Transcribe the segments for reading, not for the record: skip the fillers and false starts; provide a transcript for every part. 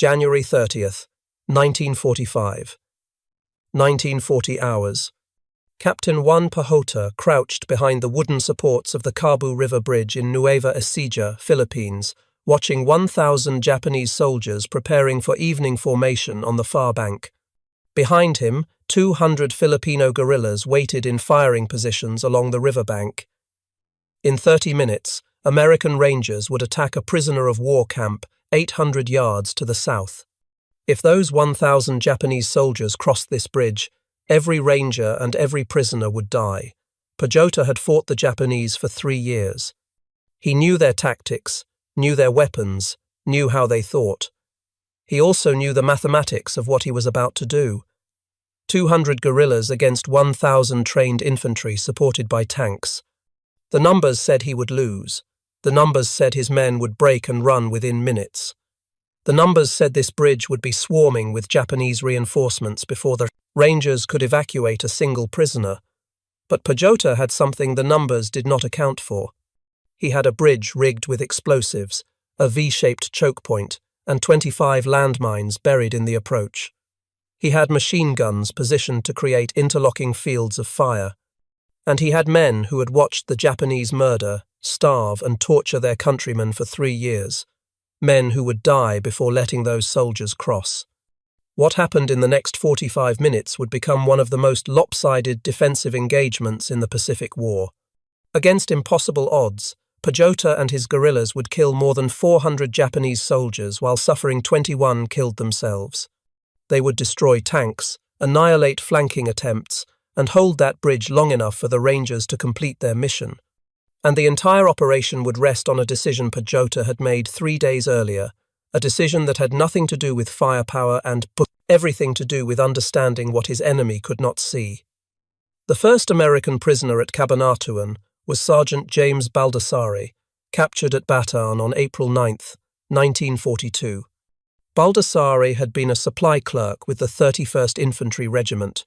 January 30th, 1945. 1940 hours. Captain Juan Pajota crouched behind the wooden supports of the Cabu River Bridge in Nueva Ecija, Philippines, watching 1,000 Japanese soldiers preparing for evening formation on the far bank. Behind him, 200 Filipino guerrillas waited in firing positions along the riverbank. In 30 minutes, American Rangers would attack a prisoner of war camp 800 yards to the south. If those 1,000 Japanese soldiers crossed this bridge, every Ranger and every prisoner would die. Pajota had fought the Japanese for 3 years. He knew their tactics, knew their weapons, knew how they thought. He also knew the mathematics of what he was about to do. 200 guerrillas against 1,000 trained infantry supported by tanks. The numbers said he would lose. The numbers said his men would break and run within minutes. The numbers said this bridge would be swarming with Japanese reinforcements before the Rangers could evacuate a single prisoner. But Pajota had something the numbers did not account for. He had a bridge rigged with explosives, a V-shaped choke point, and 25 landmines buried in the approach. He had machine guns positioned to create interlocking fields of fire. And he had men who had watched the Japanese murder, starve and torture their countrymen for 3 years. Men who would die before letting those soldiers cross. What happened in the next 45 minutes would become one of the most lopsided defensive engagements in the Pacific War. Against impossible odds, Pajota and his guerrillas would kill more than 400 Japanese soldiers while suffering 21 killed themselves. They would destroy tanks, annihilate flanking attempts, and hold that bridge long enough for the Rangers to complete their mission. And the entire operation would rest on a decision Pajota had made 3 days earlier, a decision that had nothing to do with firepower and everything to do with understanding what his enemy could not see. The first American prisoner at Cabanatuan was Sergeant James Baldassare, captured at Bataan on April 9, 1942. Baldassare had been a supply clerk with the 31st Infantry Regiment.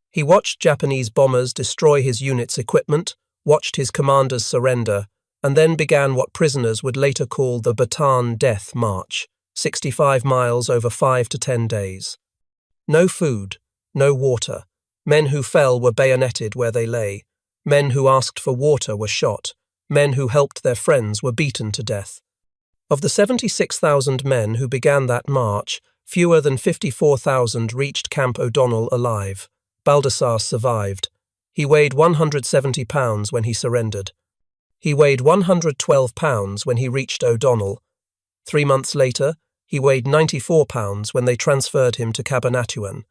He watched Japanese bombers destroy his unit's equipment, watched his commanders surrender, and then began what prisoners would later call the Bataan Death March, 65 miles over 5 to 10 days. No food, no water. Men who fell were bayoneted where they lay. Men who asked for water were shot. Men who helped their friends were beaten to death. Of the 76,000 men who began that march, fewer than 54,000 reached Camp O'Donnell alive. Baldassare survived. He weighed 170 pounds when he surrendered. He weighed 112 pounds when he reached O'Donnell. 3 months later, he weighed 94 pounds when they transferred him to Cabanatuan.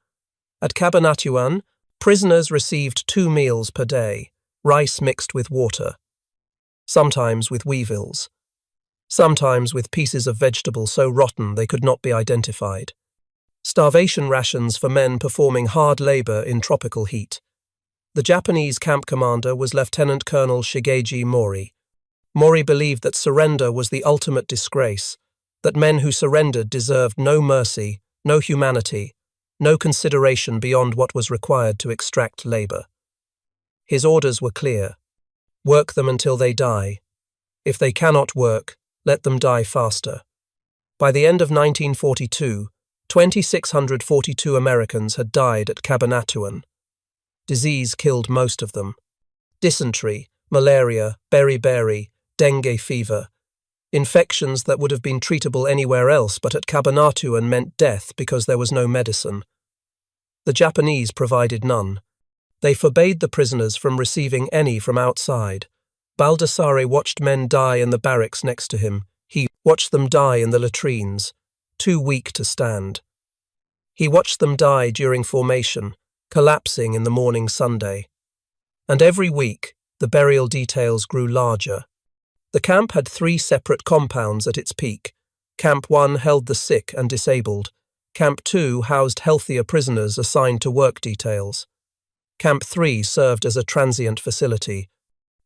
At Cabanatuan, prisoners received 2 meals per day, rice mixed with water. Sometimes with weevils. Sometimes with pieces of vegetable so rotten they could not be identified. Starvation rations for men performing hard labor in tropical heat. The Japanese camp commander was Lieutenant Colonel Shigeji Mori. Mori believed that surrender was the ultimate disgrace, that men who surrendered deserved no mercy, no humanity, no consideration beyond what was required to extract labor. His orders were clear. Work them until they die. If they cannot work, let them die faster. By the end of 1942, 2,642 Americans had died at Cabanatuan. Disease killed most of them. Dysentery, malaria, beriberi, dengue fever. Infections that would have been treatable anywhere else but at Cabanatuan meant death because there was no medicine. The Japanese provided none. They forbade the prisoners from receiving any from outside. Baldassare watched men die in the barracks next to him. He watched them die in the latrines, too weak to stand. He watched them die during formation, collapsing in the morning Sunday. And every week, the burial details grew larger. The camp had 3 separate compounds at its peak. Camp 1 held the sick and disabled. Camp 2 housed healthier prisoners assigned to work details. Camp 3 served as a transient facility.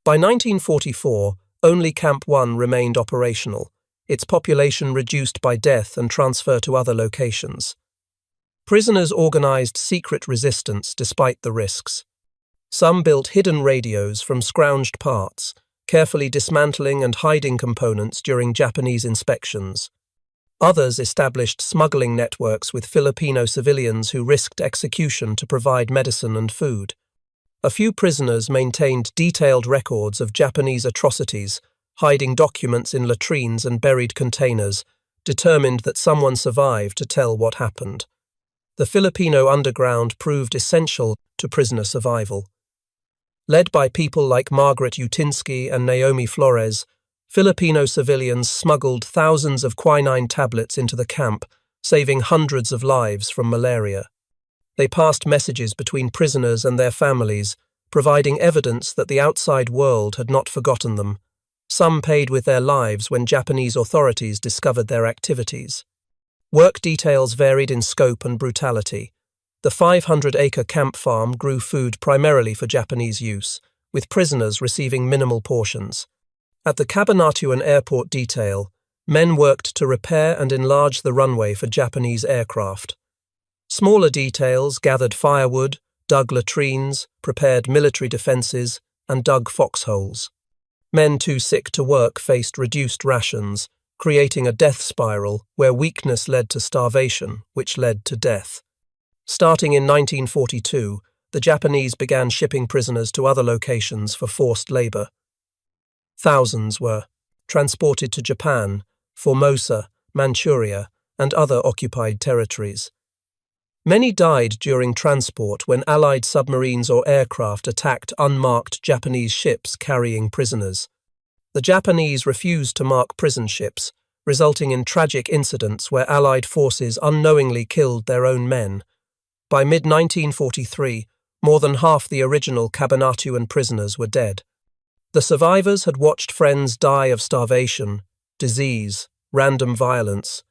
By 1944, only Camp 1 remained operational, its population reduced by death and transfer to other locations. Prisoners organized secret resistance despite the risks. Some built hidden radios from scrounged parts, carefully dismantling and hiding components during Japanese inspections. Others established smuggling networks with Filipino civilians who risked execution to provide medicine and food. A few prisoners maintained detailed records of Japanese atrocities, hiding documents in latrines and buried containers, determined that someone survived to tell what happened. The Filipino underground proved essential to prisoner survival. Led by people like Margaret Utinsky and Naomi Flores, Filipino civilians smuggled thousands of quinine tablets into the camp, saving hundreds of lives from malaria. They passed messages between prisoners and their families, providing evidence that the outside world had not forgotten them. Some paid with their lives when Japanese authorities discovered their activities. Work details varied in scope and brutality. The 500-acre camp farm grew food primarily for Japanese use, with prisoners receiving minimal portions. At the Cabanatuan Airport detail, men worked to repair and enlarge the runway for Japanese aircraft. Smaller details gathered firewood, dug latrines, prepared military defences, and dug foxholes. Men too sick to work faced reduced rations, creating a death spiral where weakness led to starvation, which led to death. Starting in 1942, the Japanese began shipping prisoners to other locations for forced labour. Thousands were transported to Japan, Formosa, Manchuria, and other occupied territories. Many died during transport when Allied submarines or aircraft attacked unmarked Japanese ships carrying prisoners. The Japanese refused to mark prison ships, resulting in tragic incidents where Allied forces unknowingly killed their own men. By mid-1943, more than half the original Cabanatuan prisoners were dead. The survivors had watched friends die of starvation, disease, random violence.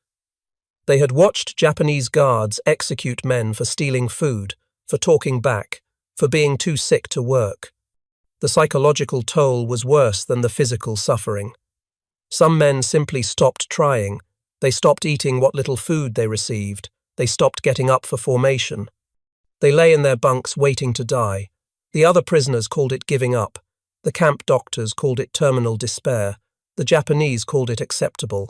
They had watched Japanese guards execute men for stealing food, for talking back, for being too sick to work. The psychological toll was worse than the physical suffering. Some men simply stopped trying. They stopped eating what little food they received. They stopped getting up for formation. They lay in their bunks waiting to die. The other prisoners called it giving up. The camp doctors called it terminal despair. The Japanese called it acceptable.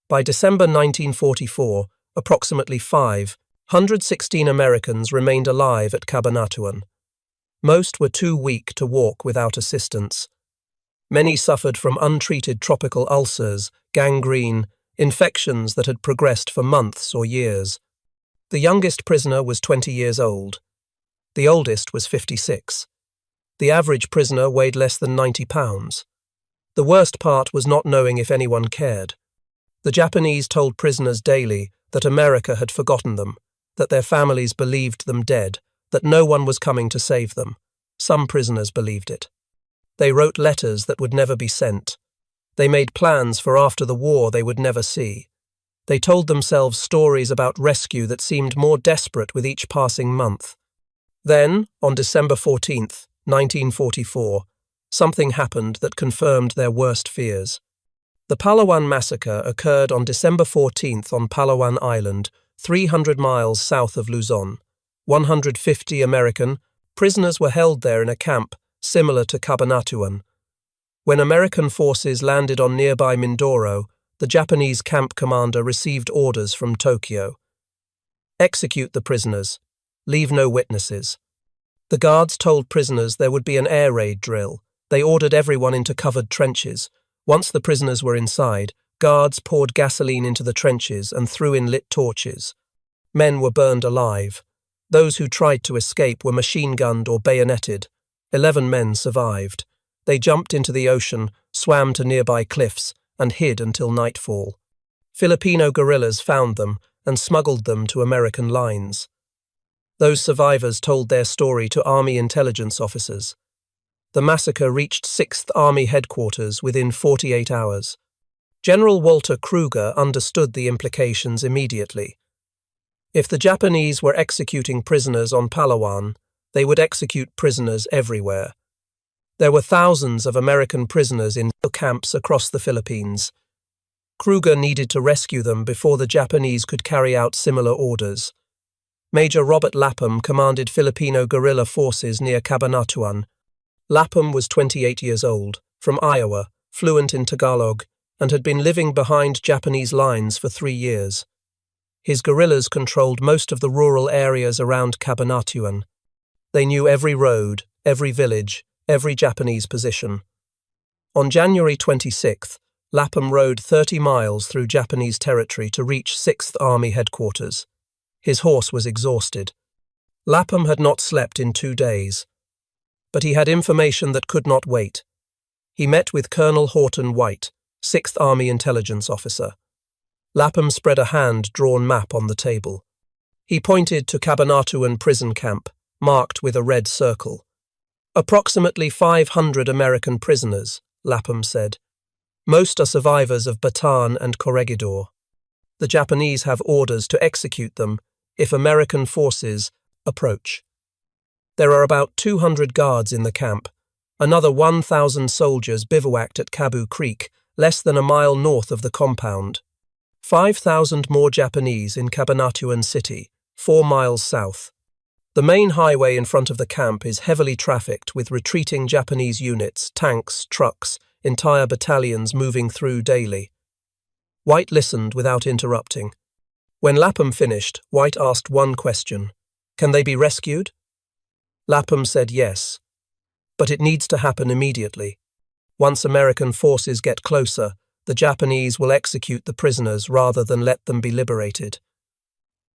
By December 1944, approximately 516 Americans remained alive at Cabanatuan. Most were too weak to walk without assistance. Many suffered from untreated tropical ulcers, gangrene, infections that had progressed for months or years. The youngest prisoner was 20 years old. The oldest was 56. The average prisoner weighed less than 90 pounds. The worst part was not knowing if anyone cared. The Japanese told prisoners daily that America had forgotten them, that their families believed them dead, that no one was coming to save them. Some prisoners believed it. They wrote letters that would never be sent. They made plans for after the war they would never see. They told themselves stories about rescue that seemed more desperate with each passing month. Then, on December 14th, 1944, something happened that confirmed their worst fears. The Palawan massacre occurred on December 14th on Palawan Island, 300 miles south of Luzon. 150 American prisoners were held there in a camp similar to Cabanatuan. When American forces landed on nearby Mindoro, the Japanese camp commander received orders from Tokyo. Execute the prisoners. Leave no witnesses. The guards told prisoners there would be an air raid drill. They ordered everyone into covered trenches. Once the prisoners were inside, guards poured gasoline into the trenches and threw in lit torches. Men were burned alive. Those who tried to escape were machine-gunned or bayoneted. 11 men survived. They jumped into the ocean, swam to nearby cliffs, and hid until nightfall. Filipino guerrillas found them and smuggled them to American lines. Those survivors told their story to Army intelligence officers. The massacre reached 6th Army headquarters within 48 hours. General Walter Kruger understood the implications immediately. If the Japanese were executing prisoners on Palawan, they would execute prisoners everywhere. There were thousands of American prisoners in camps across the Philippines. Kruger needed to rescue them before the Japanese could carry out similar orders. Major Robert Lapham commanded Filipino guerrilla forces near Cabanatuan. Lapham was 28 years old, from Iowa, fluent in Tagalog, and had been living behind Japanese lines for 3 years. His guerrillas controlled most of the rural areas around Cabanatuan. They knew every road, every village, every Japanese position. On January 26th, Lapham rode 30 miles through Japanese territory to reach 6th Army headquarters. His horse was exhausted. Lapham had not slept in 2 days. But he had information that could not wait. He met with Colonel Horton White, 6th Army intelligence officer. Lapham spread a hand-drawn map on the table. He pointed to Cabanatuan prison camp, marked with a red circle. Approximately 500 American prisoners, Lapham said. Most are survivors of Bataan and Corregidor. The Japanese have orders to execute them if American forces approach. There are about 200 guards in the camp. Another 1,000 soldiers bivouacked at Cabu Creek, less than a mile north of the compound. 5,000 more Japanese in Cabanatuan City, 4 miles south. The main highway in front of the camp is heavily trafficked with retreating Japanese units, tanks, trucks, entire battalions moving through daily. White listened without interrupting. When Lapham finished, White asked one question. Can they be rescued? Lapham said yes. But it needs to happen immediately. Once American forces get closer, the Japanese will execute the prisoners rather than let them be liberated.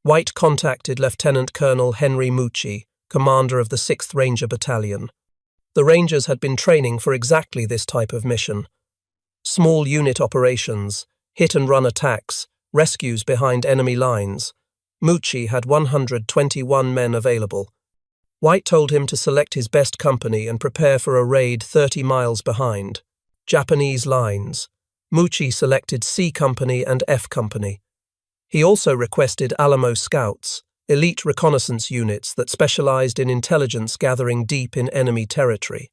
White contacted Lieutenant Colonel Henry Mucci, commander of the 6th Ranger Battalion. The Rangers had been training for exactly this type of mission. Small unit operations, hit-and-run attacks, rescues behind enemy lines. Mucci had 121 men available. White told him to select his best company and prepare for a raid 30 miles behind. Japanese lines. Mucci selected C Company and F Company. He also requested Alamo Scouts, elite reconnaissance units that specialized in intelligence gathering deep in enemy territory.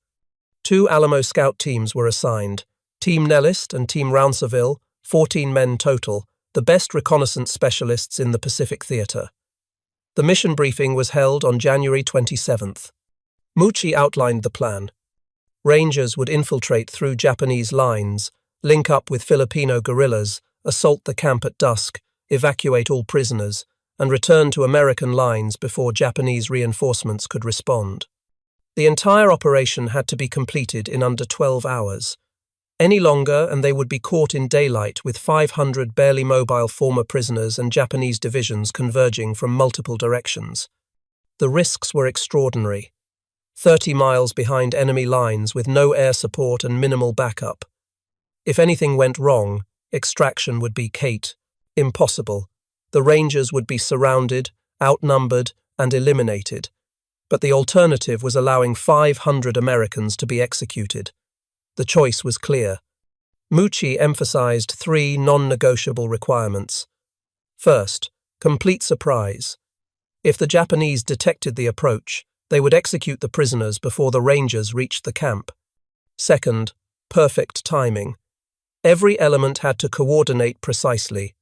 2 Alamo Scout teams were assigned, Team Nellist and Team Rounceville, 14 men total, the best reconnaissance specialists in the Pacific Theater. The mission briefing was held on January 27th. Mucci outlined the plan. Rangers would infiltrate through Japanese lines, link up with Filipino guerrillas, assault the camp at dusk, evacuate all prisoners, and return to American lines before Japanese reinforcements could respond. The entire operation had to be completed in under 12 hours. Any longer and they would be caught in daylight with 500 barely mobile former prisoners and Japanese divisions converging from multiple directions. The risks were extraordinary. 30 miles behind enemy lines with no air support and minimal backup. If anything went wrong, extraction would be impossible. The Rangers would be surrounded, outnumbered, and eliminated. But the alternative was allowing 500 Americans to be executed. The choice was clear. Mucci emphasized 3 non-negotiable requirements. First, complete surprise. If the Japanese detected the approach, they would execute the prisoners before the Rangers reached the camp. Second, perfect timing. Every element had to coordinate precisely.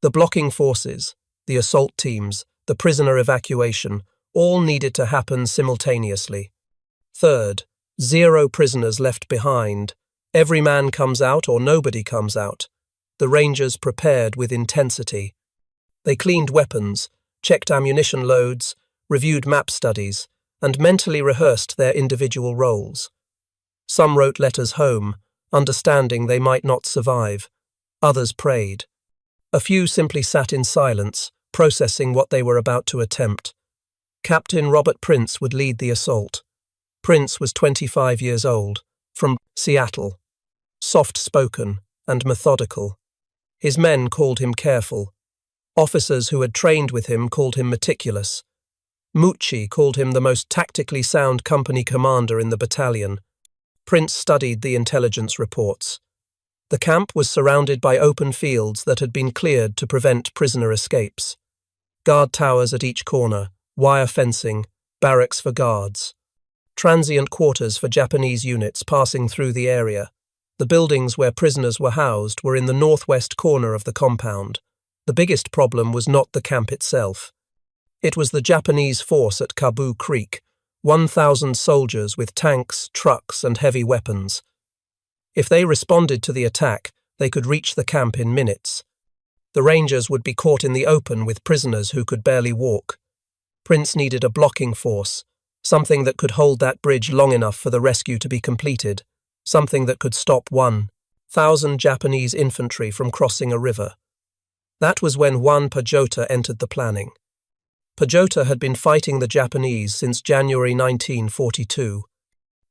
The blocking forces, the assault teams, the prisoner evacuation, all needed to happen simultaneously. Third, 0 prisoners left behind. Every man comes out or nobody comes out. The Rangers prepared with intensity. They cleaned weapons, checked ammunition loads, reviewed map studies, and mentally rehearsed their individual roles. Some wrote letters home, understanding they might not survive. Others prayed. A few simply sat in silence, processing what they were about to attempt. Captain Robert Prince would lead the assault. Prince was 25 years old, from Seattle. Soft-spoken and methodical. His men called him careful. Officers who had trained with him called him meticulous. Mucci called him the most tactically sound company commander in the battalion. Prince studied the intelligence reports. The camp was surrounded by open fields that had been cleared to prevent prisoner escapes. Guard towers at each corner, wire fencing, barracks for guards. Transient quarters for Japanese units passing through the area. The buildings where prisoners were housed were in the northwest corner of the compound. The biggest problem was not the camp itself. It was the Japanese force at Cabu Creek, 1,000 soldiers with tanks, trucks, and heavy weapons. If they responded to the attack, they could reach the camp in minutes. The Rangers would be caught in the open with prisoners who could barely walk. Prince needed a blocking force, something that could hold that bridge long enough for the rescue to be completed, something that could stop 1,000 Japanese infantry from crossing a river. That was when Juan Pajota entered the planning. Pajota had been fighting the Japanese since January 1942.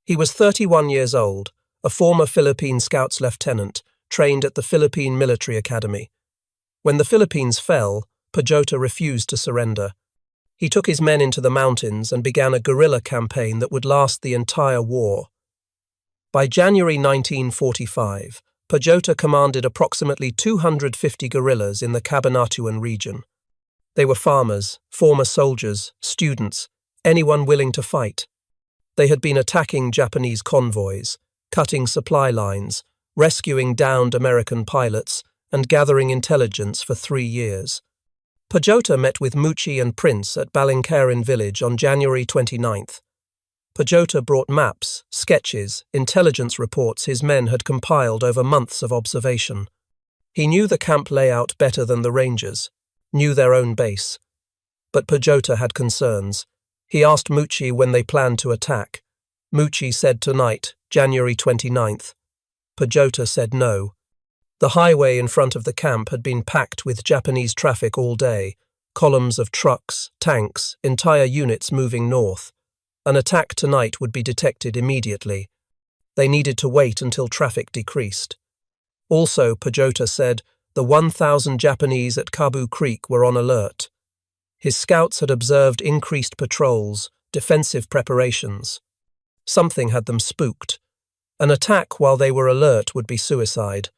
He was 31 years old, a former Philippine Scouts lieutenant, trained at the Philippine Military Academy. When the Philippines fell, Pajota refused to surrender. He took his men into the mountains and began a guerrilla campaign that would last the entire war. By January 1945, Pajota commanded approximately 250 guerrillas in the Cabanatuan region. They were farmers, former soldiers, students, anyone willing to fight. They had been attacking Japanese convoys, cutting supply lines, rescuing downed American pilots, and gathering intelligence for 3 years. Pajota met with Mucci and Prince at Balangcarin village on January 29th. Pajota brought maps, sketches, intelligence reports his men had compiled over months of observation. He knew the camp layout better than the Rangers, knew their own base. But Pajota had concerns. He asked Mucci when they planned to attack. Mucci said tonight, January 29th. Pajota said no. The highway in front of the camp had been packed with Japanese traffic all day, columns of trucks, tanks, entire units moving north. An attack tonight would be detected immediately. They needed to wait until traffic decreased. Also, Pajota said, the 1,000 Japanese at Kabu Creek were on alert. His scouts had observed increased patrols, defensive preparations. Something had them spooked. An attack while they were alert would be suicide.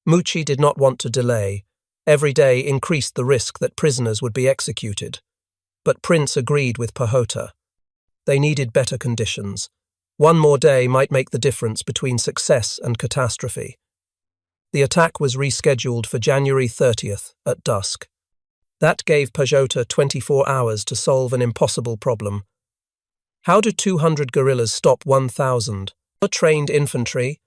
Mucci did not want to delay. Every day increased the risk that prisoners would be executed. But Prince agreed with Pajota. They needed better conditions. One more day might make the difference between success and catastrophe. The attack was rescheduled for January 30th at dusk. That gave Pajota 24 hours to solve an impossible problem. How do 200 guerrillas stop 1,000? Trained infantry?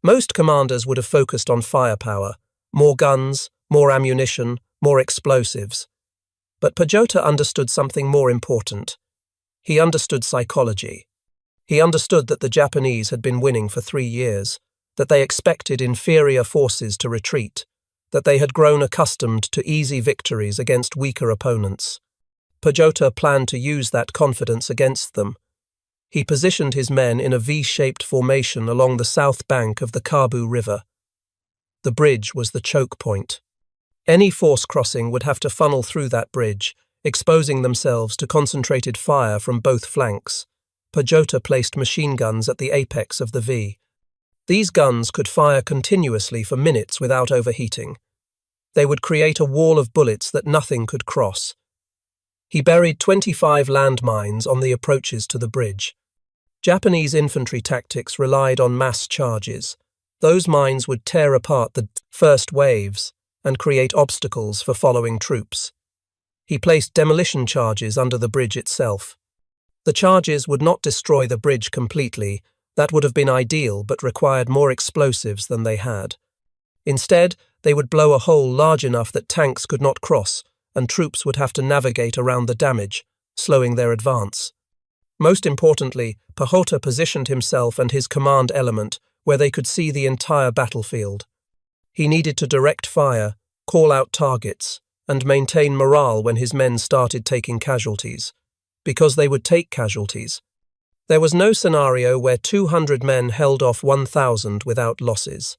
Most commanders would have focused on firepower, more guns, more ammunition, more explosives. But Pajota understood something more important. He understood psychology. He understood that the Japanese had been winning for 3 years, that they expected inferior forces to retreat, that they had grown accustomed to easy victories against weaker opponents. Pajota planned to use that confidence against them. He positioned his men in a V-shaped formation along the south bank of the Kabu River. The bridge was the choke point. Any force crossing would have to funnel through that bridge, exposing themselves to concentrated fire from both flanks. Pajota placed machine guns at the apex of the V. These guns could fire continuously for minutes without overheating. They would create a wall of bullets that nothing could cross. He buried 25 landmines on the approaches to the bridge. Japanese infantry tactics relied on mass charges. Those mines would tear apart the first waves and create obstacles for following troops. He placed demolition charges under the bridge itself. The charges would not destroy the bridge completely. That would have been ideal, but required more explosives than they had. Instead, they would blow a hole large enough that tanks could not cross, and troops would have to navigate around the damage, slowing their advance. Most importantly, Pajota positioned himself and his command element where they could see the entire battlefield. He needed to direct fire, call out targets, and maintain morale when his men started taking casualties, because they would take casualties. There was no scenario where 200 men held off 1,000 without losses.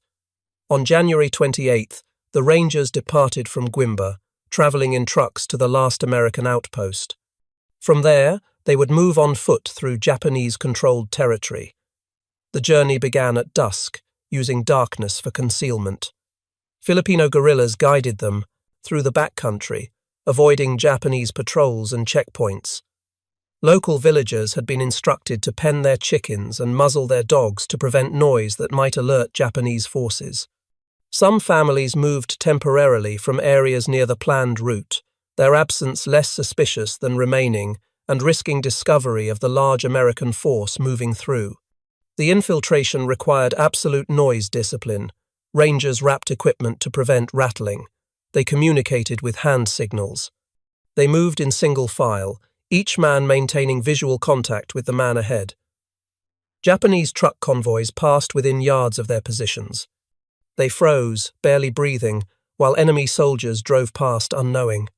On January 28th, the Rangers departed from Guimba, traveling in trucks to the last American outpost. From there, they would move on foot through Japanese-controlled territory. The journey began at dusk, using darkness for concealment. Filipino guerrillas guided them through the backcountry, avoiding Japanese patrols and checkpoints. Local villagers had been instructed to pen their chickens and muzzle their dogs to prevent noise that might alert Japanese forces. Some families moved temporarily from areas near the planned route, their absence less suspicious than remaining and risking discovery of the large American force moving through. The infiltration required absolute noise discipline. Rangers wrapped equipment to prevent rattling. They communicated with hand signals. They moved in single file, each man maintaining visual contact with the man ahead. Japanese truck convoys passed within yards of their positions. They froze, barely breathing, while enemy soldiers drove past unknowing.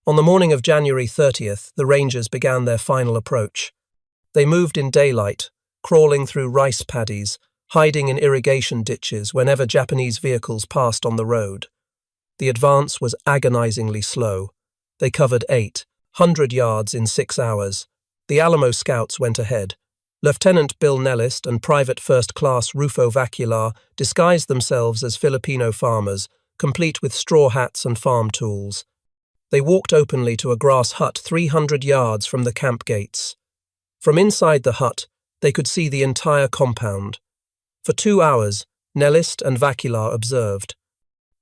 On the morning of January 30th, the Rangers began their final approach. They moved in daylight, crawling through rice paddies, hiding in irrigation ditches whenever Japanese vehicles passed on the road. The advance was agonizingly slow. They covered 800 yards in 6 hours. The Alamo Scouts went ahead. Lieutenant Bill Nellist and Private First Class Rufo Vacular disguised themselves as Filipino farmers, complete with straw hats and farm tools. They walked openly to a grass hut 300 yards from the camp gates. From inside the hut, they could see the entire compound. For 2 hours, Nellist and Vacular observed.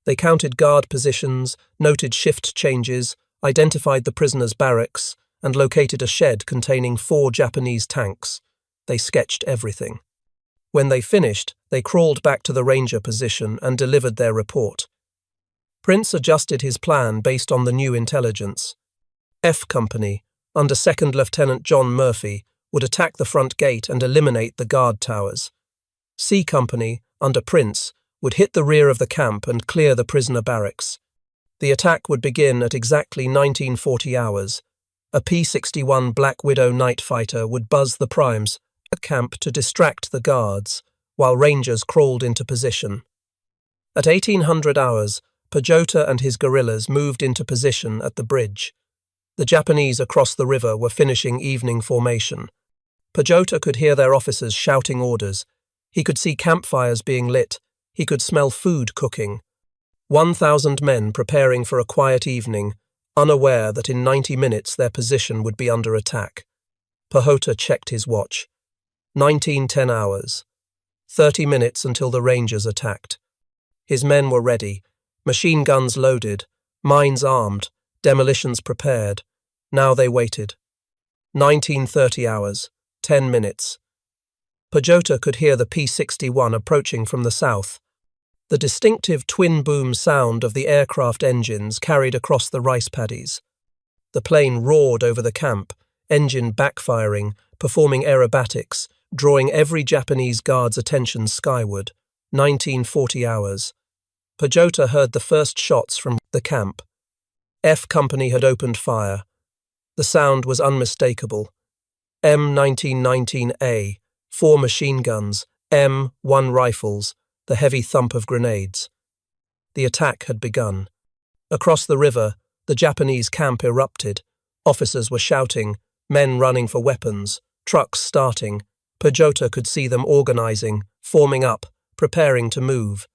They counted guard positions, noted shift changes, identified the prisoners' barracks, and located a shed containing 4 Japanese tanks. They sketched everything. When they finished, they crawled back to the Ranger position and delivered their report. Prince adjusted his plan based on the new intelligence. F Company, under 2nd Lieutenant John Murphy, would attack the front gate and eliminate the guard towers. C Company, under Prince, would hit the rear of the camp and clear the prisoner barracks. The attack would begin at exactly 1940 hours. A P-61 Black Widow night fighter would buzz the primes at camp to distract the guards, while Rangers crawled into position. At 1800 hours, Pajota and his guerrillas moved into position at the bridge. The Japanese across the river were finishing evening formation. Pajota could hear their officers shouting orders. He could see campfires being lit. He could smell food cooking. 1,000 men preparing for a quiet evening, unaware that in 90 minutes their position would be under attack. Pajota checked his watch. 1910 hours. 30 minutes until the Rangers attacked. His men were ready, machine guns loaded, mines armed, demolitions prepared. Now they waited. 1930 hours. 10 minutes. Pajota could hear the P-61 approaching from the south. The distinctive twin-boom sound of the aircraft engines carried across the rice paddies. The plane roared over the camp, engine backfiring, performing aerobatics, drawing every Japanese guard's attention skyward. 1940 hours. Pajota heard the first shots from the camp. F Company had opened fire. The sound was unmistakable. M1919A, 4 machine guns, M1 rifles, the heavy thump of grenades. The attack had begun. Across the river, the Japanese camp erupted. Officers were shouting, men running for weapons, trucks starting. Pajota could see them organizing, forming up, preparing to move.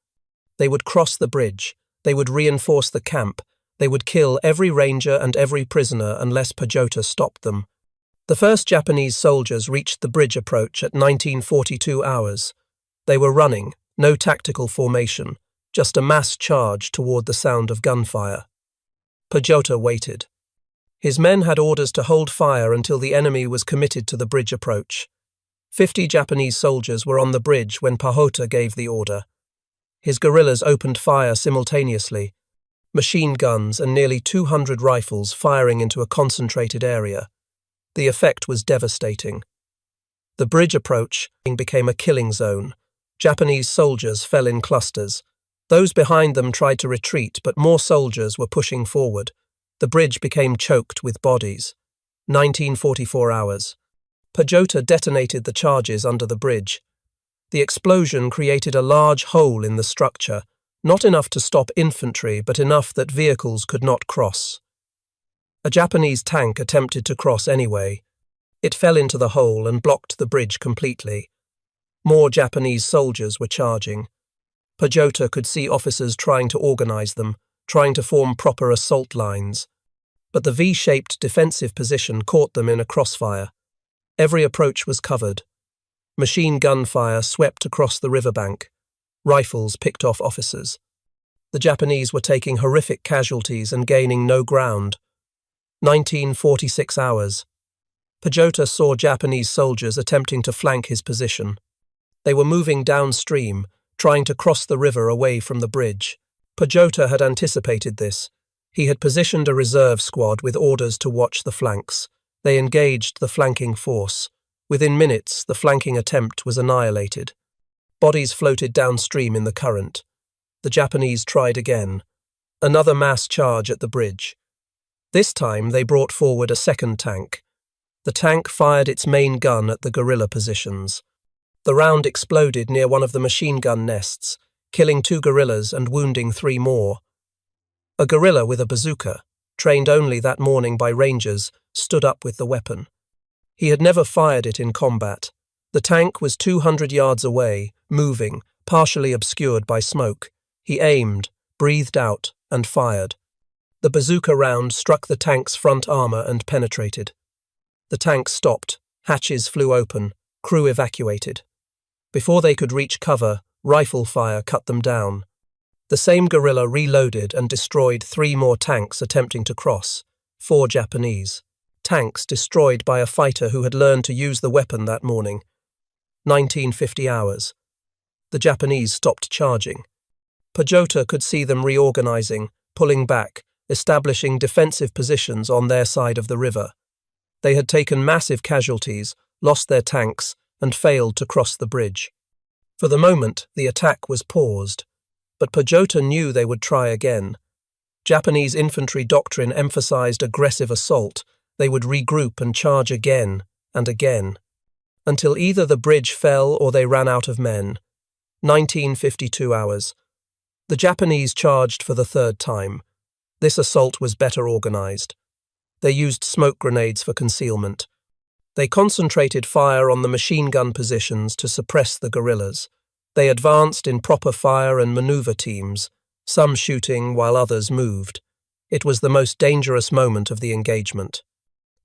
They would cross the bridge. They would reinforce the camp. They would kill every ranger and every prisoner unless Pajota stopped them. The first Japanese soldiers reached the bridge approach at 1942 hours. They were running, no tactical formation, just a mass charge toward the sound of gunfire. Pajota waited. His men had orders to hold fire until the enemy was committed to the bridge approach. 50 Japanese soldiers were on the bridge when Pajota gave the order. His guerrillas opened fire simultaneously, machine guns and nearly 200 rifles firing into a concentrated area. The effect was devastating. The bridge approach became a killing zone. Japanese soldiers fell in clusters. Those behind them tried to retreat, but more soldiers were pushing forward. The bridge became choked with bodies. 1944 hours. Pajota detonated the charges under the bridge. The explosion created a large hole in the structure, not enough to stop infantry, but enough that vehicles could not cross. A Japanese tank attempted to cross anyway. It fell into the hole and blocked the bridge completely. More Japanese soldiers were charging. Pajota could see officers trying to organize them, trying to form proper assault lines. But the V-shaped defensive position caught them in a crossfire. Every approach was covered. Machine gun fire swept across the riverbank. Rifles picked off officers. The Japanese were taking horrific casualties and gaining no ground. 1946 hours. Pajota saw Japanese soldiers attempting to flank his position. They were moving downstream, trying to cross the river away from the bridge. Pajota had anticipated this. He had positioned a reserve squad with orders to watch the flanks. They engaged the flanking force. Within minutes, the flanking attempt was annihilated. Bodies floated downstream in the current. The Japanese tried again. Another mass charge at the bridge. This time they brought forward a second tank. The tank fired its main gun at the guerrilla positions. The round exploded near one of the machine gun nests, killing 2 guerrillas and wounding 3 more. A guerrilla with a bazooka, trained only that morning by rangers, stood up with the weapon. He had never fired it in combat. The tank was 200 yards away, moving, partially obscured by smoke. He aimed, breathed out, and fired. The bazooka round struck the tank's front armor and penetrated. The tank stopped, hatches flew open, crew evacuated. Before they could reach cover, rifle fire cut them down. The same guerrilla reloaded and destroyed 3 more tanks attempting to cross, 4 Japanese. Tanks destroyed by a fighter who had learned to use the weapon that morning. 1950 hours. The Japanese stopped charging. Pajota could see them reorganizing, pulling back, establishing defensive positions on their side of the river. They had taken massive casualties, lost their tanks, and failed to cross the bridge. For the moment, the attack was paused, but Pajota knew they would try again. Japanese infantry doctrine emphasized aggressive assault. They would regroup and charge again and again, until either the bridge fell or they ran out of men. 1952 hours. The Japanese charged for the 3rd time. This assault was better organized. They used smoke grenades for concealment. They concentrated fire on the machine gun positions to suppress the guerrillas. They advanced in proper fire and maneuver teams, some shooting while others moved. It was the most dangerous moment of the engagement.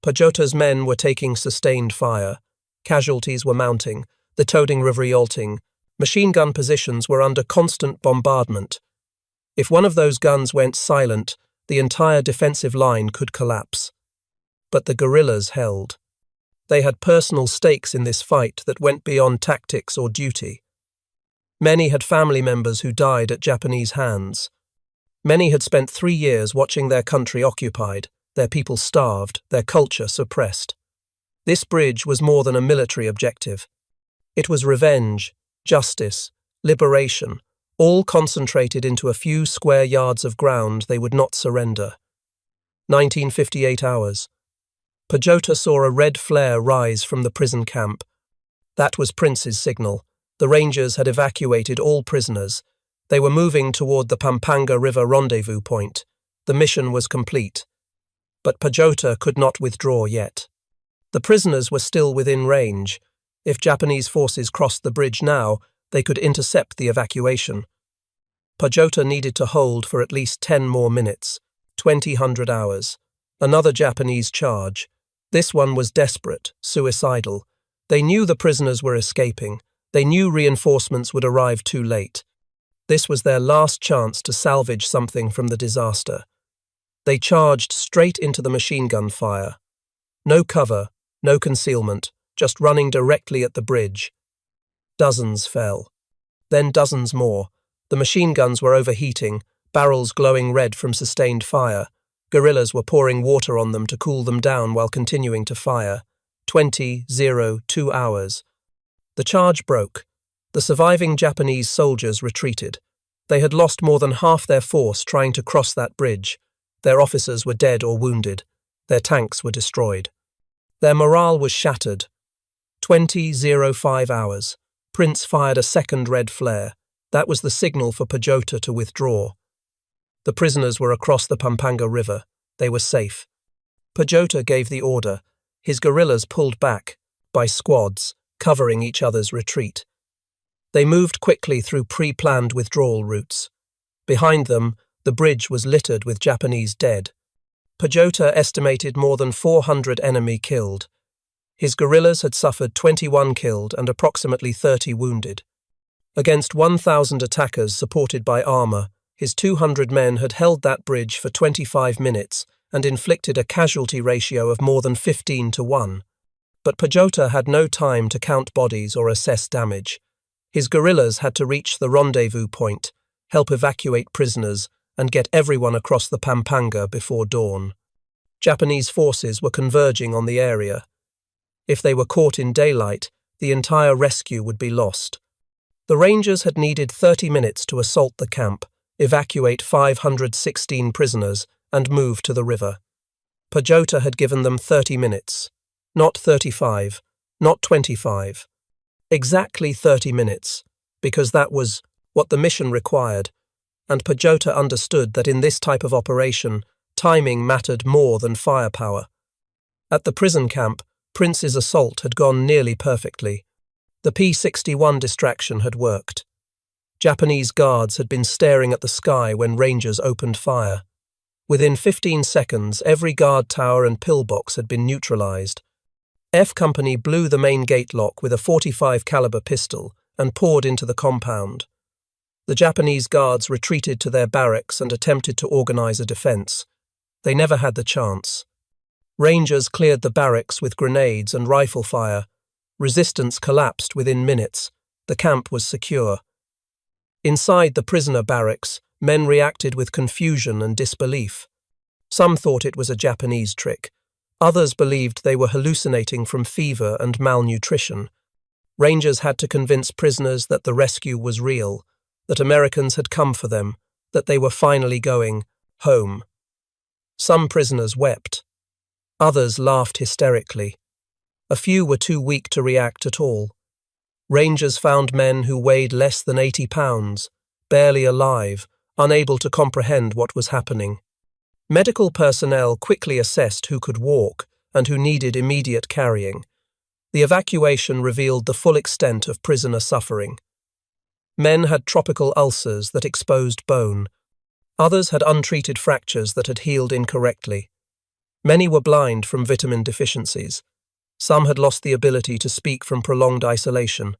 Pajota's men were taking sustained fire. Casualties were mounting, the towing revolting. Machine gun positions were under constant bombardment. If one of those guns went silent, the entire defensive line could collapse. But the guerrillas held. They had personal stakes in this fight that went beyond tactics or duty. Many had family members who died at Japanese hands. Many had spent 3 years watching their country occupied, their people starved, their culture suppressed. This bridge was more than a military objective. It was revenge, justice, liberation, all concentrated into a few square yards of ground they would not surrender. 1958 hours. Pajota saw a red flare rise from the prison camp. That was Prince's signal. The Rangers had evacuated all prisoners. They were moving toward the Pampanga River rendezvous point. The mission was complete. But Pajota could not withdraw yet. The prisoners were still within range. If Japanese forces crossed the bridge now, they could intercept the evacuation. Pajota needed to hold for at least 10 more minutes, 20 hours. Another Japanese charge. This one was desperate, suicidal. They knew the prisoners were escaping. They knew reinforcements would arrive too late. This was their last chance to salvage something from the disaster. They charged straight into the machine gun fire. No cover, no concealment, just running directly at the bridge. Dozens fell. Then dozens more. The machine guns were overheating, barrels glowing red from sustained fire. Guerrillas were pouring water on them to cool them down while continuing to fire. 2 hours. The charge broke. The surviving Japanese soldiers retreated. They had lost more than half their force trying to cross that bridge. Their officers were dead or wounded. Their tanks were destroyed. Their morale was shattered. 20:05 hours. Prince fired a second red flare. That was the signal for Pajota to withdraw. The prisoners were across the Pampanga River. They were safe. Pajota gave the order. His guerrillas pulled back, by squads, covering each other's retreat. They moved quickly through pre-planned withdrawal routes. Behind them, the bridge was littered with Japanese dead. Pajota estimated more than 400 enemy killed. His guerrillas had suffered 21 killed and approximately 30 wounded. Against 1,000 attackers supported by armor, his 200 men had held that bridge for 25 minutes and inflicted a casualty ratio of more than 15 to 1. But Pajota had no time to count bodies or assess damage. His guerrillas had to reach the rendezvous point, help evacuate prisoners, and get everyone across the Pampanga before dawn. Japanese forces were converging on the area. If they were caught in daylight, the entire rescue would be lost. The Rangers had needed 30 minutes to assault the camp, evacuate 516 prisoners, and move to the river. Pajota had given them 30 minutes. Not 35, not 25. Exactly 30 minutes, because that was what the mission required, and Pajota understood that in this type of operation, timing mattered more than firepower. At the prison camp, Prince's assault had gone nearly perfectly. The P-61 distraction had worked. Japanese guards had been staring at the sky when Rangers opened fire. Within 15 seconds, every guard tower and pillbox had been neutralized. F Company blew the main gate lock with a .45 caliber pistol and poured into the compound. The Japanese guards retreated to their barracks and attempted to organize a defense. They never had the chance. Rangers cleared the barracks with grenades and rifle fire. Resistance collapsed within minutes. The camp was secure. Inside the prisoner barracks, men reacted with confusion and disbelief. Some thought it was a Japanese trick. Others believed they were hallucinating from fever and malnutrition. Rangers had to convince prisoners that the rescue was real, that Americans had come for them, that they were finally going home. Some prisoners wept. Others laughed hysterically. A few were too weak to react at all. Rangers found men who weighed less than 80 pounds, barely alive, unable to comprehend what was happening. Medical personnel quickly assessed who could walk and who needed immediate carrying. The evacuation revealed the full extent of prisoner suffering. Men had tropical ulcers that exposed bone. Others had untreated fractures that had healed incorrectly. Many were blind from vitamin deficiencies. Some had lost the ability to speak from prolonged isolation.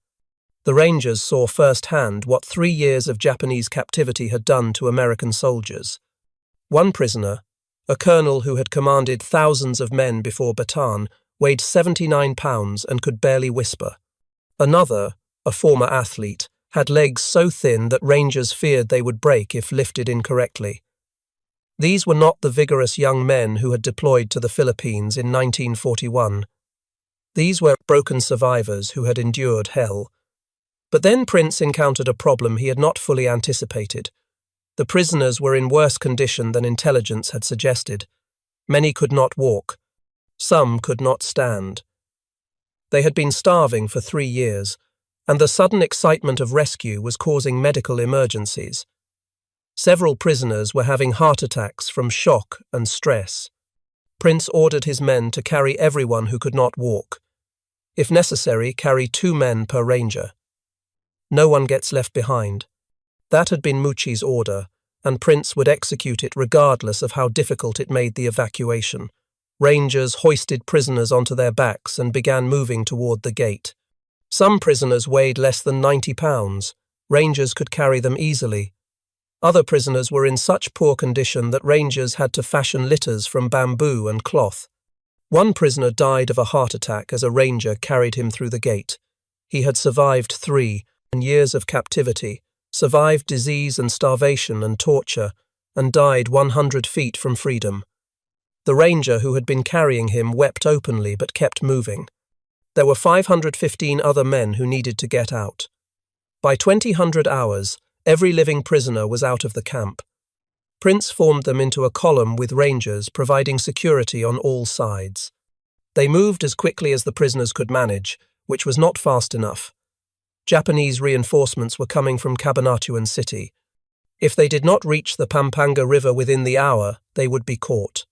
The Rangers saw firsthand what 3 years of Japanese captivity had done to American soldiers. One prisoner, a colonel who had commanded thousands of men before Bataan, weighed 79 pounds and could barely whisper. Another, a former athlete, had legs so thin that Rangers feared they would break if lifted incorrectly. These were not the vigorous young men who had deployed to the Philippines in 1941. These were broken survivors who had endured hell. But then Prince encountered a problem he had not fully anticipated. The prisoners were in worse condition than intelligence had suggested. Many could not walk. Some could not stand. They had been starving for 3 years, and the sudden excitement of rescue was causing medical emergencies. Several prisoners were having heart attacks from shock and stress. Prince ordered his men to carry everyone who could not walk. If necessary, carry 2 men per ranger. No one gets left behind. That had been Muchi's order, and Prince would execute it regardless of how difficult it made the evacuation. Rangers hoisted prisoners onto their backs and began moving toward the gate. Some prisoners weighed less than 90 pounds. Rangers could carry them easily. Other prisoners were in such poor condition that Rangers had to fashion litters from bamboo and cloth. One prisoner died of a heart attack as a ranger carried him through the gate. He had survived 3 years of captivity, survived disease and starvation and torture, and died 100 feet from freedom. The ranger who had been carrying him wept openly but kept moving. There were 515 other men who needed to get out. By 2000 hours, every living prisoner was out of the camp. Prince formed them into a column with rangers providing security on all sides. They moved as quickly as the prisoners could manage, which was not fast enough. Japanese reinforcements were coming from Cabanatuan City. If they did not reach the Pampanga River within the hour, they would be caught.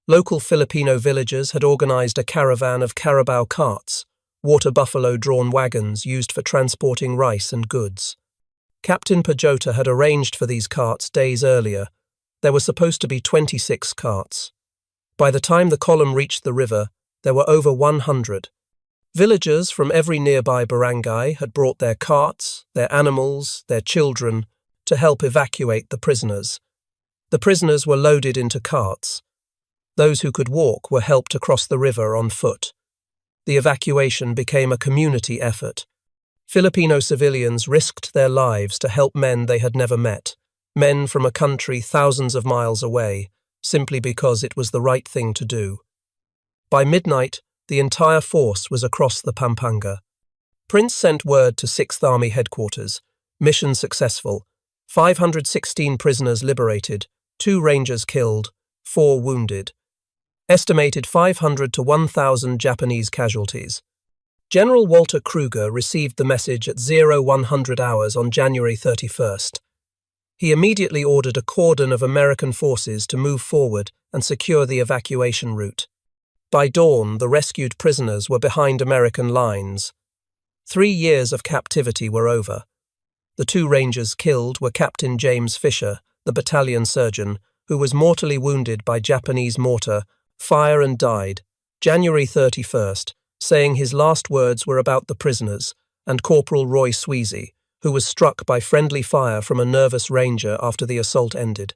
Local Filipino villagers had organized a caravan of carabao carts, water buffalo-drawn wagons used for transporting rice and goods. Captain Pajota had arranged for these carts days earlier. There were supposed to be 26 carts. By the time the column reached the river, there were over 100. Villagers from every nearby barangay had brought their carts, their animals, their children, to help evacuate the prisoners. The prisoners were loaded into carts. Those who could walk were helped across the river on foot. The evacuation became a community effort. Filipino civilians risked their lives to help men they had never met, men from a country thousands of miles away, simply because it was the right thing to do. By midnight, the entire force was across the Pampanga. Prince sent word to 6th Army headquarters. Mission successful. 516 prisoners liberated, 2 Rangers killed, 4 wounded. Estimated 500 to 1,000 Japanese casualties. General Walter Kruger received the message at 0100 hours on January 31st. He immediately ordered a cordon of American forces to move forward and secure the evacuation route. By dawn, the rescued prisoners were behind American lines. 3 years of captivity were over. The 2 Rangers killed were Captain James Fisher, the battalion surgeon, who was mortally wounded by Japanese mortar fire and died, January 31st, saying his last words were about the prisoners, and Corporal Roy Sweezy, who was struck by friendly fire from a nervous ranger after the assault ended.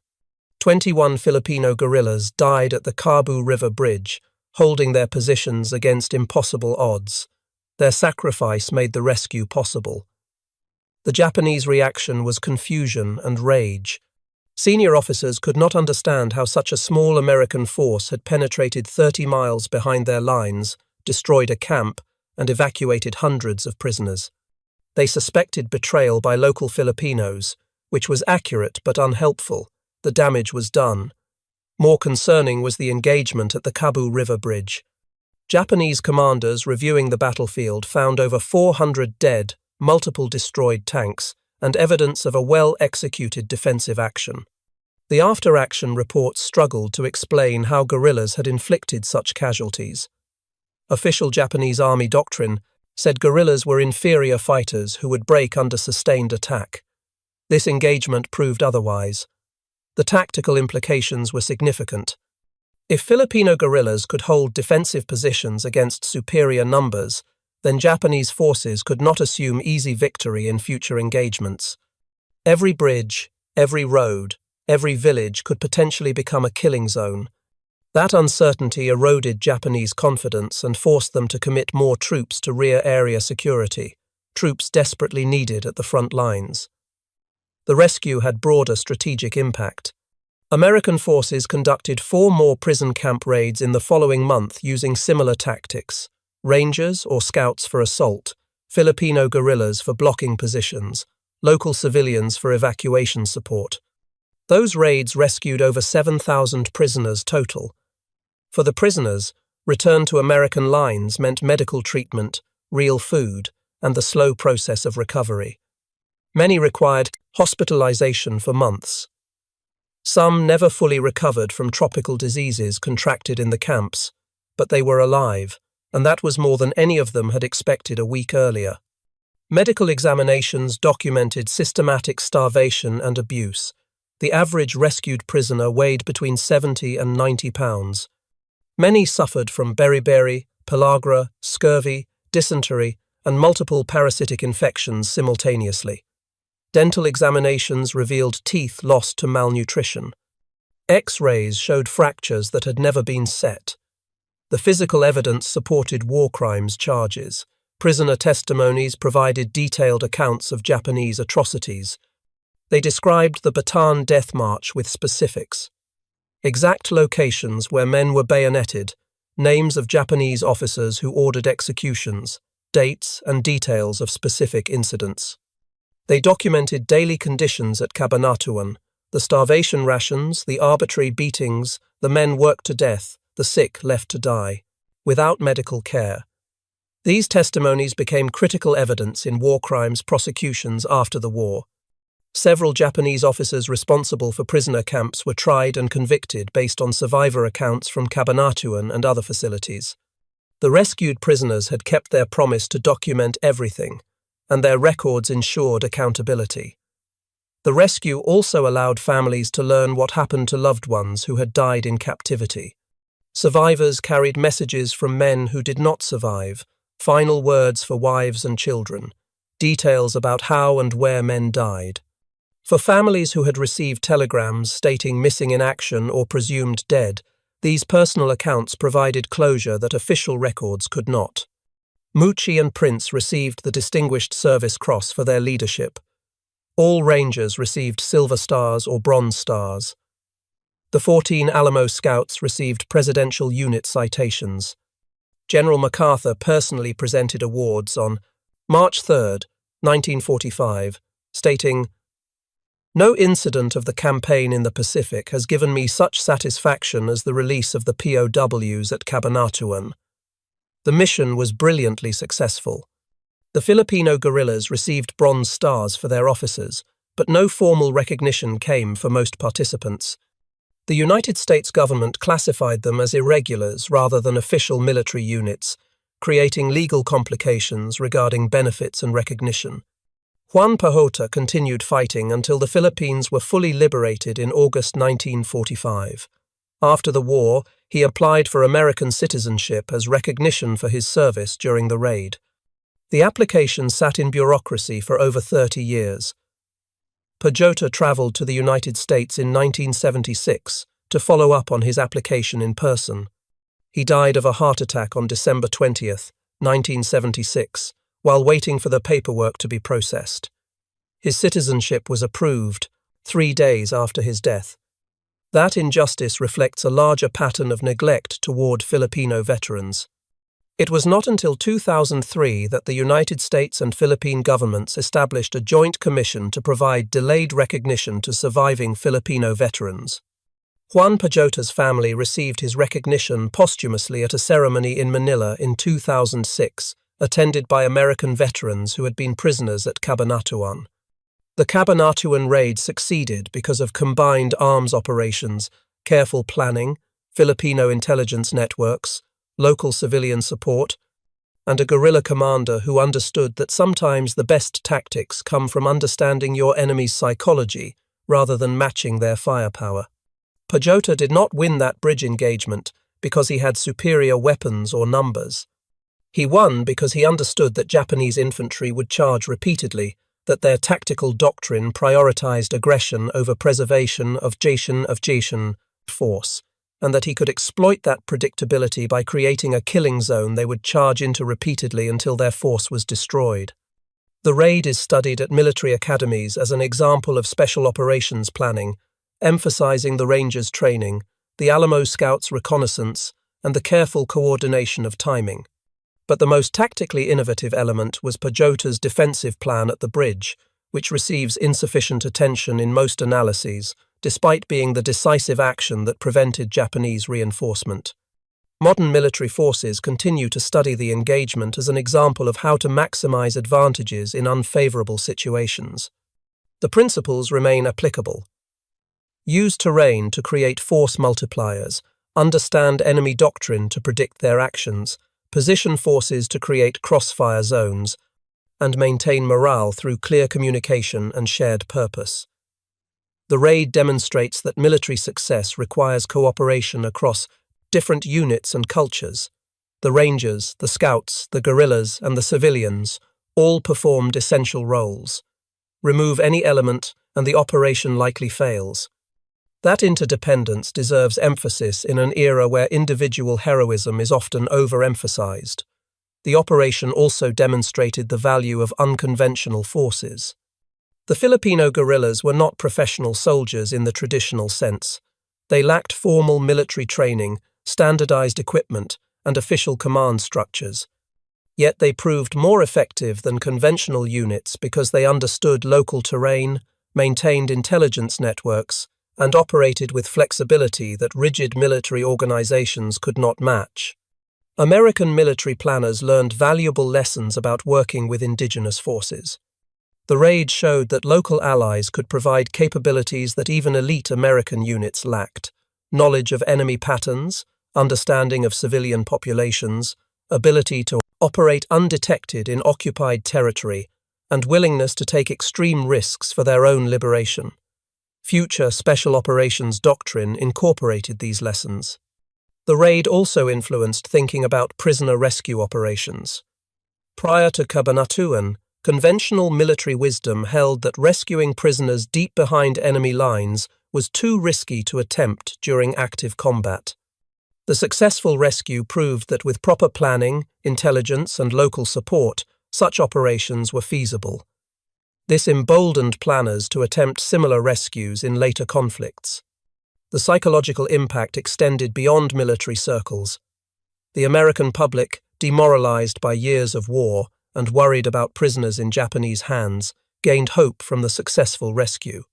21 Filipino guerrillas died at the Kabu River Bridge, holding their positions against impossible odds. Their sacrifice made the rescue possible. The Japanese reaction was confusion and rage. Senior officers could not understand how such a small American force had penetrated 30 miles behind their lines, destroyed a camp, and evacuated hundreds of prisoners. They suspected betrayal by local Filipinos, which was accurate but unhelpful. The damage was done. More concerning was the engagement at the Kabu River Bridge. Japanese commanders reviewing the battlefield found over 400 dead, multiple destroyed tanks, and evidence of a well-executed defensive action. The after-action reports struggled to explain how guerrillas had inflicted such casualties. Official Japanese army doctrine said guerrillas were inferior fighters who would break under sustained attack. This engagement proved otherwise. The tactical implications were significant. If Filipino guerrillas could hold defensive positions against superior numbers, then Japanese forces could not assume easy victory in future engagements. Every bridge, every road, every village could potentially become a killing zone. That uncertainty eroded Japanese confidence and forced them to commit more troops to rear area security, troops desperately needed at the front lines. The rescue had broader strategic impact. American forces conducted 4 more prison camp raids in the following month using similar tactics: Rangers or scouts for assault, Filipino guerrillas for blocking positions, local civilians for evacuation support. Those raids rescued over 7,000 prisoners total. For the prisoners, return to American lines meant medical treatment, real food, and the slow process of recovery. Many required hospitalization for months. Some never fully recovered from tropical diseases contracted in the camps, but they were alive, and that was more than any of them had expected a week earlier. Medical examinations documented systematic starvation and abuse. The average rescued prisoner weighed between 70 and 90 pounds. Many suffered from beriberi, pellagra, scurvy, dysentery, and multiple parasitic infections simultaneously. Dental examinations revealed teeth lost to malnutrition. X-rays showed fractures that had never been set. The physical evidence supported war crimes charges. Prisoner testimonies provided detailed accounts of Japanese atrocities. They described the Bataan Death March with specifics. Exact locations where men were bayoneted, names of Japanese officers who ordered executions, dates and details of specific incidents. They documented daily conditions at Cabanatuan, the starvation rations, the arbitrary beatings, the men worked to death, the sick left to die, without medical care. These testimonies became critical evidence in war crimes prosecutions after the war. Several Japanese officers responsible for prisoner camps were tried and convicted based on survivor accounts from Cabanatuan and other facilities. The rescued prisoners had kept their promise to document everything, and their records ensured accountability. The rescue also allowed families to learn what happened to loved ones who had died in captivity. Survivors carried messages from men who did not survive, final words for wives and children, details about how and where men died. For families who had received telegrams stating missing in action or presumed dead, these personal accounts provided closure that official records could not. Mucci and Prince received the Distinguished Service Cross for their leadership. All Rangers received Silver Stars or Bronze Stars. The 14 Alamo Scouts received Presidential Unit citations. General MacArthur personally presented awards on March 3, 1945, stating, "No incident of the campaign in the Pacific has given me such satisfaction as the release of the POWs at Cabanatuan. The mission was brilliantly successful. The Filipino guerrillas received Bronze Stars for their officers, but no formal recognition came for most participants. The United States government classified them as irregulars rather than official military units, creating legal complications regarding benefits and recognition. Juan Pajota continued fighting until the Philippines were fully liberated in August 1945. After the war, he applied for American citizenship as recognition for his service during the raid. The application sat in bureaucracy for over 30 years. Pajota traveled to the United States in 1976 to follow up on his application in person. He died of a heart attack on December 20, 1976, while waiting for the paperwork to be processed. His citizenship was approved 3 days after his death. That injustice reflects a larger pattern of neglect toward Filipino veterans. It was not until 2003 that the United States and Philippine governments established a joint commission to provide delayed recognition to surviving Filipino veterans. Juan Pajota's family received his recognition posthumously at a ceremony in Manila in 2006, attended by American veterans who had been prisoners at Cabanatuan. The Cabanatuan raid succeeded because of combined arms operations, careful planning, Filipino intelligence networks, local civilian support, and a guerrilla commander who understood that sometimes the best tactics come from understanding your enemy's psychology rather than matching their firepower. Pajota did not win that bridge engagement because he had superior weapons or numbers. He won because he understood that Japanese infantry would charge repeatedly, that their tactical doctrine prioritized aggression over preservation of Jason force, and that he could exploit that predictability by creating a killing zone they would charge into repeatedly until their force was destroyed. The raid is studied at military academies as an example of special operations planning, emphasizing the Rangers' training, the Alamo Scouts' reconnaissance, and the careful coordination of timing. But the most tactically innovative element was Pajota's defensive plan at the bridge, which receives insufficient attention in most analyses, despite being the decisive action that prevented Japanese reinforcement. Modern military forces continue to study the engagement as an example of how to maximize advantages in unfavorable situations. The principles remain applicable. Use terrain to create force multipliers, understand enemy doctrine to predict their actions, position forces to create crossfire zones, and maintain morale through clear communication and shared purpose. The raid demonstrates that military success requires cooperation across different units and cultures. The Rangers, the Scouts, the guerrillas, and the civilians all performed essential roles. Remove any element, and the operation likely fails. That interdependence deserves emphasis in an era where individual heroism is often overemphasized. The operation also demonstrated the value of unconventional forces. The Filipino guerrillas were not professional soldiers in the traditional sense. They lacked formal military training, standardized equipment, and official command structures. Yet they proved more effective than conventional units because they understood local terrain, maintained intelligence networks, and operated with flexibility that rigid military organizations could not match. American military planners learned valuable lessons about working with indigenous forces. The raid showed that local allies could provide capabilities that even elite American units lacked: knowledge of enemy patterns, understanding of civilian populations, ability to operate undetected in occupied territory, and willingness to take extreme risks for their own liberation. Future Special Operations doctrine incorporated these lessons. The raid also influenced thinking about prisoner rescue operations. Prior to Cabanatuan, conventional military wisdom held that rescuing prisoners deep behind enemy lines was too risky to attempt during active combat. The successful rescue proved that with proper planning, intelligence, and local support, such operations were feasible. This emboldened planners to attempt similar rescues in later conflicts. The psychological impact extended beyond military circles. The American public, demoralized by years of war and worried about prisoners in Japanese hands, gained hope from the successful rescue.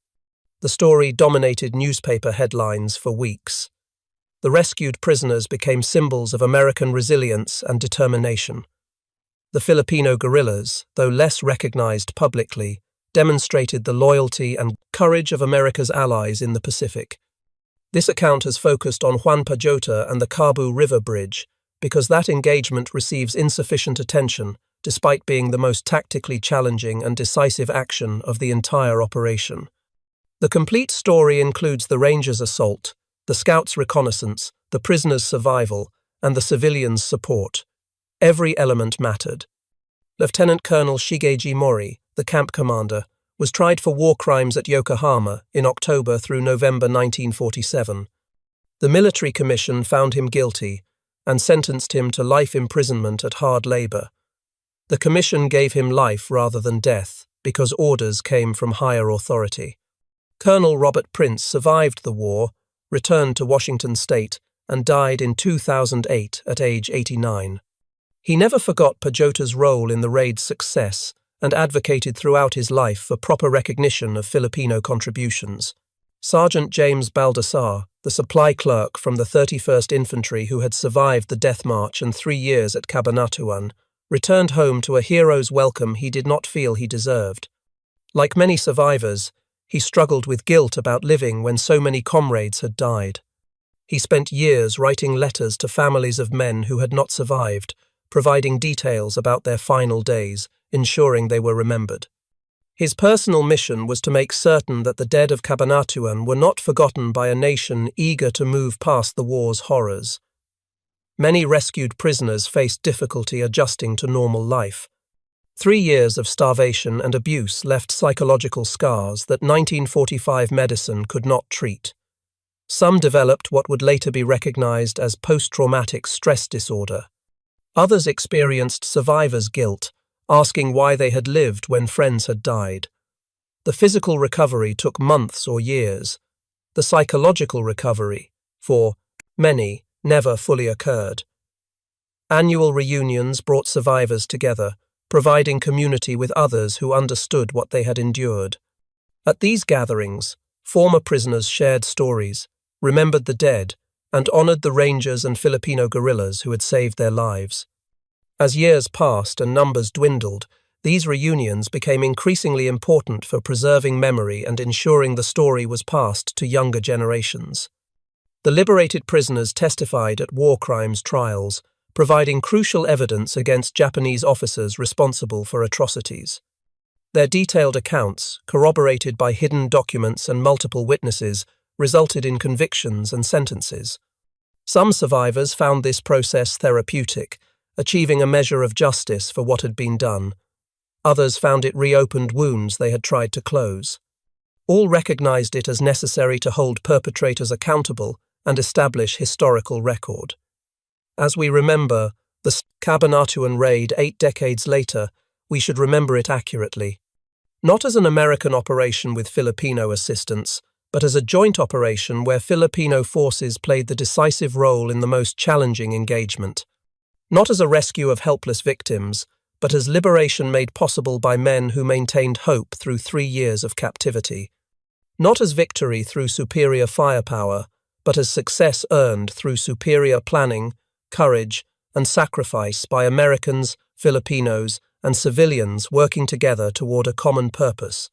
The story dominated newspaper headlines for weeks. The rescued prisoners became symbols of American resilience and determination. The Filipino guerrillas, though less recognized publicly, demonstrated the loyalty and courage of America's allies in the Pacific. This account has focused on Juan Pajota and the Kabu River Bridge because that engagement receives insufficient attention, despite being the most tactically challenging and decisive action of the entire operation. The complete story includes the Rangers' assault, the scouts' reconnaissance, the prisoners' survival, and the civilians' support. Every element mattered. Lieutenant Colonel Shigeji Mori, the camp commander, was tried for war crimes at Yokohama in October through November 1947. The military commission found him guilty and sentenced him to life imprisonment at hard labor. The commission gave him life rather than death because orders came from higher authority. Colonel Robert Prince survived the war, returned to Washington State, and died in 2008 at age 89. He never forgot Pajota's role in the raid's success and advocated throughout his life for proper recognition of Filipino contributions. Sergeant James Baldassar, the supply clerk from the 31st Infantry who had survived the death march and 3 years at Cabanatuan, returned home to a hero's welcome he did not feel he deserved. Like many survivors, he struggled with guilt about living when so many comrades had died. He spent years writing letters to families of men who had not survived, providing details about their final days, ensuring they were remembered. His personal mission was to make certain that the dead of Cabanatuan were not forgotten by a nation eager to move past the war's horrors. Many rescued prisoners faced difficulty adjusting to normal life. 3 years of starvation and abuse left psychological scars that 1945 medicine could not treat. Some developed what would later be recognized as post-traumatic stress disorder. Others experienced survivor's guilt, asking why they had lived when friends had died. The physical recovery took months or years. The psychological recovery, for many, never fully occurred. Annual reunions brought survivors together, providing community with others who understood what they had endured. At these gatherings, former prisoners shared stories, remembered the dead, and honored the Rangers and Filipino guerrillas who had saved their lives. As years passed and numbers dwindled, these reunions became increasingly important for preserving memory and ensuring the story was passed to younger generations. The liberated prisoners testified at war crimes trials, providing crucial evidence against Japanese officers responsible for atrocities. Their detailed accounts, corroborated by hidden documents and multiple witnesses, resulted in convictions and sentences. Some survivors found this process therapeutic, achieving a measure of justice for what had been done. Others found it reopened wounds they had tried to close. All recognized it as necessary to hold perpetrators accountable and establish historical record. As we remember the Cabanatuan raid 8 decades later, we should remember it accurately. Not as an American operation with Filipino assistance, but as a joint operation where Filipino forces played the decisive role in the most challenging engagement. Not as a rescue of helpless victims, but as liberation made possible by men who maintained hope through 3 years of captivity. Not as victory through superior firepower, but as success earned through superior planning, courage, and sacrifice by Americans, Filipinos, and civilians working together toward a common purpose: